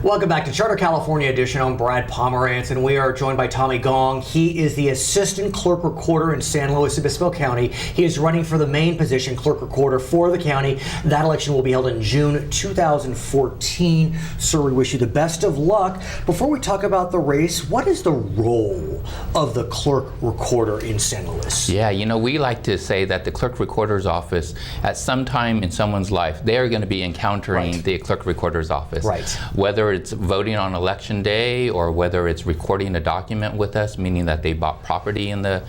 Welcome back to Charter California Edition. I'm Brad Pomerance, and we are joined by Tommy Gong. He is the Assistant Clerk-Recorder in San Luis Obispo County. He is running for the main position, Clerk-Recorder, for the county. That election will be held in June 2014. Sir, we wish you the best of luck. Before we talk about the race, what is the role of the Clerk-Recorder in San Luis? Yeah, you know, we like to say that the Clerk-Recorder's office, at some time in someone's life, they are going to be encountering the Clerk-Recorder's office. Right. Whether it's voting on election day or whether it's recording a document with us, meaning that they bought property in the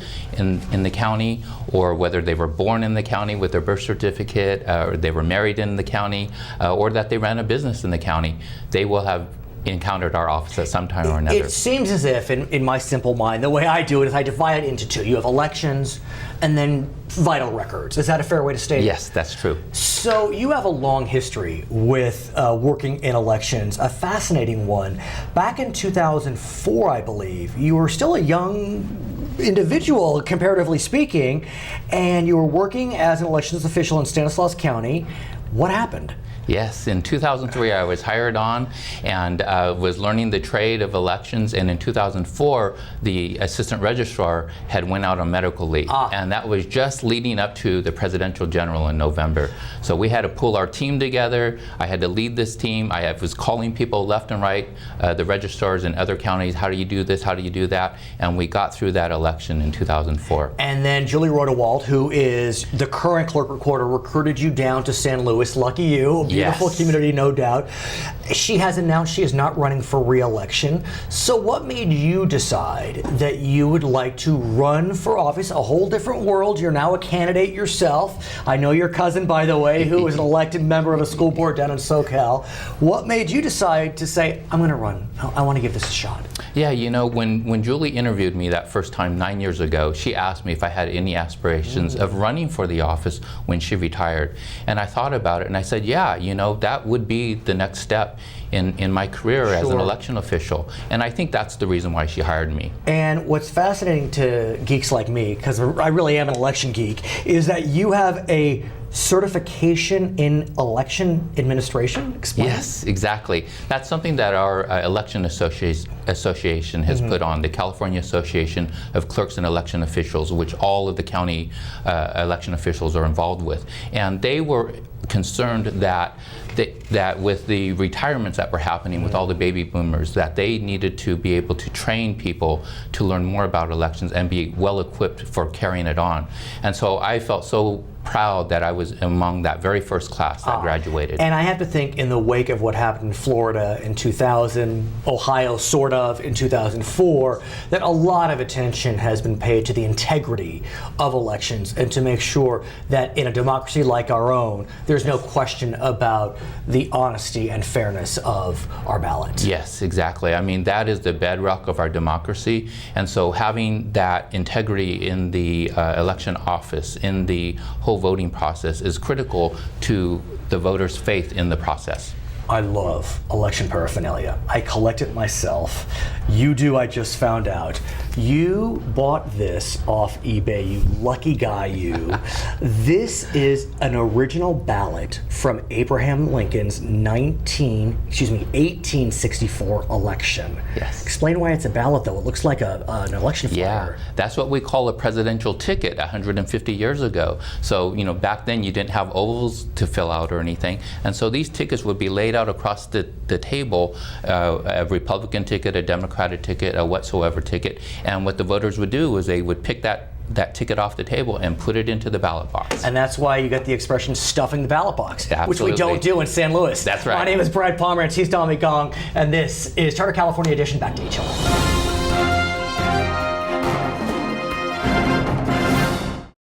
county, or whether they were born in the county with their birth certificate, or they were married in the county, or that they ran a business in the county, they will have encountered our office at some time or another. It seems as if, in my simple mind, the way I do it is I divide it into two. You have elections and then vital records. Is that a fair way to state it? Yes, that's true. So you have a long history with working in elections, a fascinating one. Back in 2004, I believe, you were still a young individual, comparatively speaking, and you were working as an elections official in Stanislaus County. What happened? Yes, in 2003 I was hired on and was learning the trade of elections, and in 2004 the assistant registrar had went out on medical leave, and that was just leading up to the presidential general in November. So we had to pull our team together. I had to lead this team. I was calling people left and right, the registrars in other counties, how do you do this, how do you do that, and we got through that election in 2004. And then Julie Rodewald, who is the current Clerk-Recorder, recruited you down to San Luis. Lucky you. Beautiful community, no doubt. She has announced she is not running for re-election. So what made you decide that you would like to run for office? A whole different world. You're now a candidate yourself. I know your cousin, by the way, who was an elected member of a school board down in SoCal. What made you decide to say, I'm going to run. I want to give this a shot? Yeah, you know, when Julie interviewed me that first time 9 years ago, she asked me if I had any aspirations of running for the office when she retired. And I thought about it and I said, yeah, you know, that would be the next step in my career as an election official. And I think that's the reason why she hired me. And what's fascinating to geeks like me, because I really am an election geek, is that you have a certification in election administration? Explain. Yes, exactly. That's something that our election association has put on, the California Association of Clerks and Election Officials, which all of the county election officials are involved with. And they were concerned that with the retirements that were happening with all the baby boomers, that they needed to be able to train people to learn more about elections and be well equipped for carrying it on. And so I felt so proud that I was among that very first class that graduated. And I have to think, in the wake of what happened in Florida in 2000, Ohio sort of in 2004, that a lot of attention has been paid to the integrity of elections and to make sure that in a democracy like our own, there's no question about the honesty and fairness of our ballot. Yes, exactly. I mean, that is the bedrock of our democracy. And so having that integrity in the election office, in the whole voting process, is critical to the voters' faith in the process. I love election paraphernalia. I collect it myself. You do, I just found out. You bought this off eBay, you lucky guy, you. This is an original ballot from Abraham Lincoln's 1864 election. Yes. Explain why it's a ballot, though. It looks like an election flyer. Yeah, that's what we call a presidential ticket 150 years ago. So, you know, back then you didn't have ovals to fill out or anything. And so these tickets would be laid out across the table, a Republican ticket, a Democratic ticket, a whatsoever ticket. And what the voters would do is they would pick that ticket off the table and put it into the ballot box. And that's why you get the expression stuffing the ballot box, Absolutely. which we don't do in San Luis. That's right. My name is Brad Pomerance, he's Tommy Gong, and this is Charter California Edition. Back to each other.